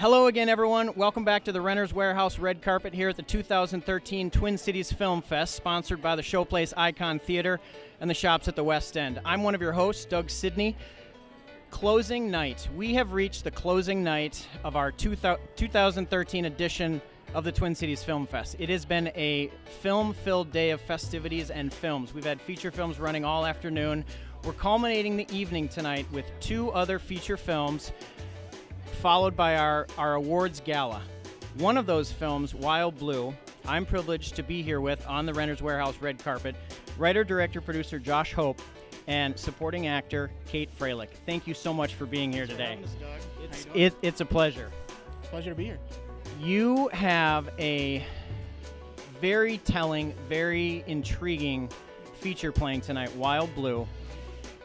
Hello again, everyone. Welcome back to the Renter's Warehouse Red Carpet here at the 2013 Twin Cities Film Fest, sponsored by the Showplace Icon Theater and the shops at the West End. I'm one of your hosts, Doug Sidney. Closing night. We have reached the closing night of our 2013 edition of the Twin Cities Film Fest. It has been a film-filled day of festivities and films. We've had feature films running all afternoon. We're culminating the evening tonight with two other feature films, followed by our awards gala. One of those films, Wild Blue, I'm privileged to be here with on the Renter's Warehouse Red Carpet, writer, director, producer Josh Hope, and supporting actor Kate Freilich. Thank you so much for being here today. It's a pleasure. Pleasure to be here. You have a very telling, very intriguing feature playing tonight, Wild Blue.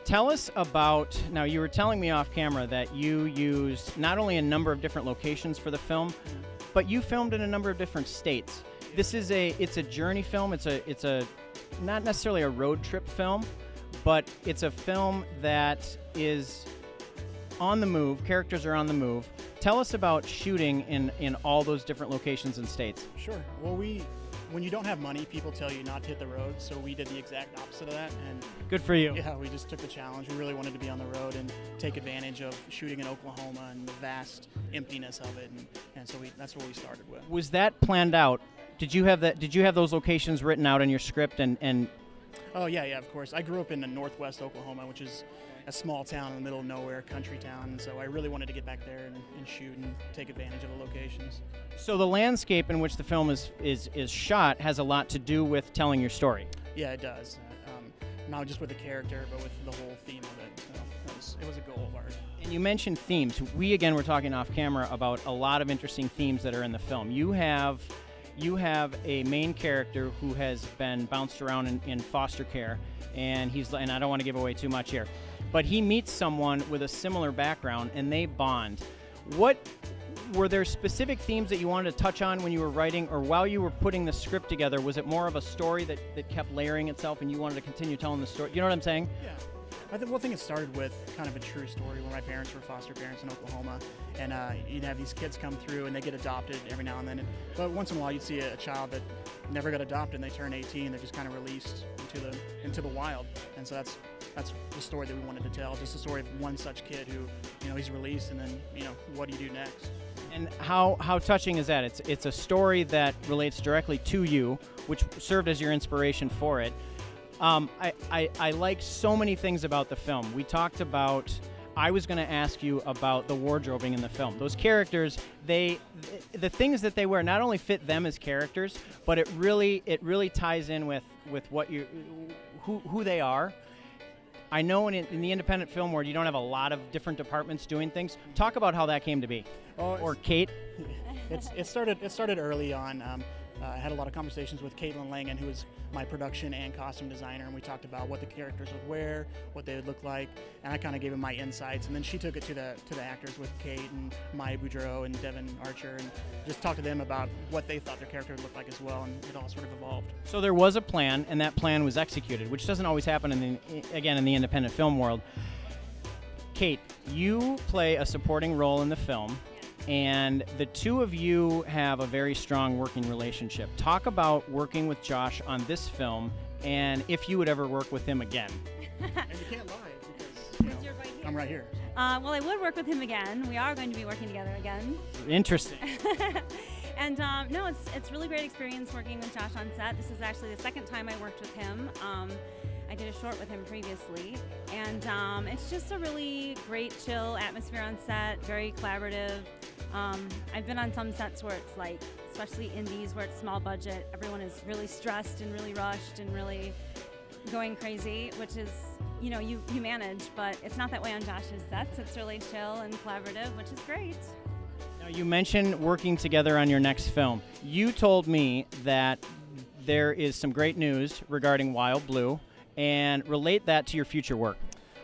Tell us about, now you were telling me off camera that you used not only a number of different locations for the film, but you filmed in a number of different states. It's a journey film. It's a not necessarily a road trip film, but it's a film that is on the move. Characters are on the move. Tell us about shooting in all those different locations and states. Sure. Well, when you don't have money, people tell you not to hit the road, so we did the exact opposite of that. And good for you. Yeah, we just took the challenge. We really wanted to be on the road and take advantage of shooting in Oklahoma and the vast emptiness of it, and so that's what we started with. Was that planned out? Did you have that? Did you have those locations written out in your script and Oh yeah, of course. I grew up in northwest Oklahoma, which is a small town in the middle of nowhere, country town, and so I really wanted to get back there and shoot and take advantage of the locations. So the landscape in which the film is shot has a lot to do with telling your story. Yeah, it does. Not just with the character, but with the whole theme of it. So it was a goal of ours. And you mentioned themes. We, again, were talking off camera about a lot of interesting themes that are in the film. You have a main character who has been bounced around in foster care, and I don't want to give away too much here, but he meets someone with a similar background, and they bond. Were there specific themes that you wanted to touch on when you were writing, or while you were putting the script together, was it more of a story that kept layering itself and you wanted to continue telling the story? You know what I'm saying? Yeah. I think it started with kind of a true story where my parents were foster parents in Oklahoma, and you'd have these kids come through and they get adopted every now and then. But once in a while you'd see a child that never got adopted and they turn 18, they're just kind of released into the wild. And so that's the story that we wanted to tell, just the story of one such kid who, he's released, and then, what do you do next? And how touching is that? It's a story that relates directly to you, which served as your inspiration for it. I like so many things about the film. We talked about, I was going to ask you about the wardrobing in the film. Those characters, the things that they wear not only fit them as characters, but it really ties in with what who they are. I know in the independent film world, you don't have a lot of different departments doing things. Talk about how that came to be. Or Kate. It started early on. I had a lot of conversations with Caitlin Langan, who is my production and costume designer, and we talked about what the characters would wear, what they would look like, and I kind of gave them my insights. And then she took it to the actors with Kate and Maya Boudreau and Devin Archer, and just talked to them about what they thought their character would look like as well, and it all sort of evolved. So there was a plan, and that plan was executed, which doesn't always happen in the independent film world. Kate, you play a supporting role in the film. And the two of you have a very strong working relationship. Talk about working with Josh on this film, and if you would ever work with him again. And you can't lie, because you're right here. I'm right here. Well, I would work with him again. We are going to be working together again. Interesting. And no, it's really great experience working with Josh on set. This is actually the second time I worked with him. I did a short with him previously, and it's just a really great, chill atmosphere on set, very collaborative. I've been on some sets where it's like, especially indies, where it's small budget, everyone is really stressed and really rushed and really going crazy, which is, you manage, but it's not that way on Josh's sets. It's really chill and collaborative, which is great. Now, you mentioned working together on your next film. You told me that there is some great news regarding Wild Blue, and relate that to your future work.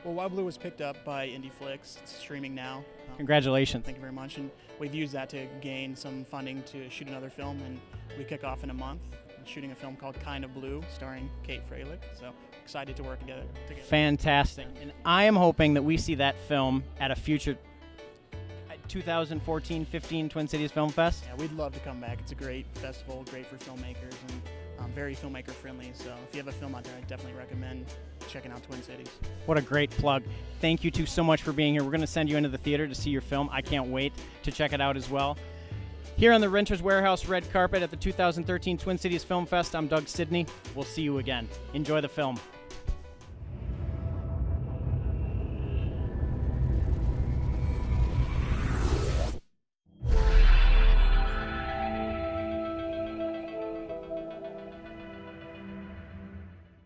Well, Wild Blue was picked up by IndieFlix. It's streaming now. Congratulations. Thank you very much. And we've used that to gain some funding to shoot another film, and we kick off in a month shooting a film called Kind of Blue, starring Kate Freilich. So excited to work together. Fantastic. And I am hoping that we see that film at a future 2014-15 Twin Cities Film Fest? Yeah, we'd love to come back. It's a great festival, great for filmmakers, and very filmmaker friendly. So if you have a film out there, I definitely recommend checking out Twin Cities. What a great plug. Thank you two so much for being here. We're going to send you into the theater to see your film. I can't wait to check it out as well. Here on the Renters Warehouse red carpet at the 2013 Twin Cities Film Fest, I'm Doug Sidney. We'll see you again. Enjoy the film.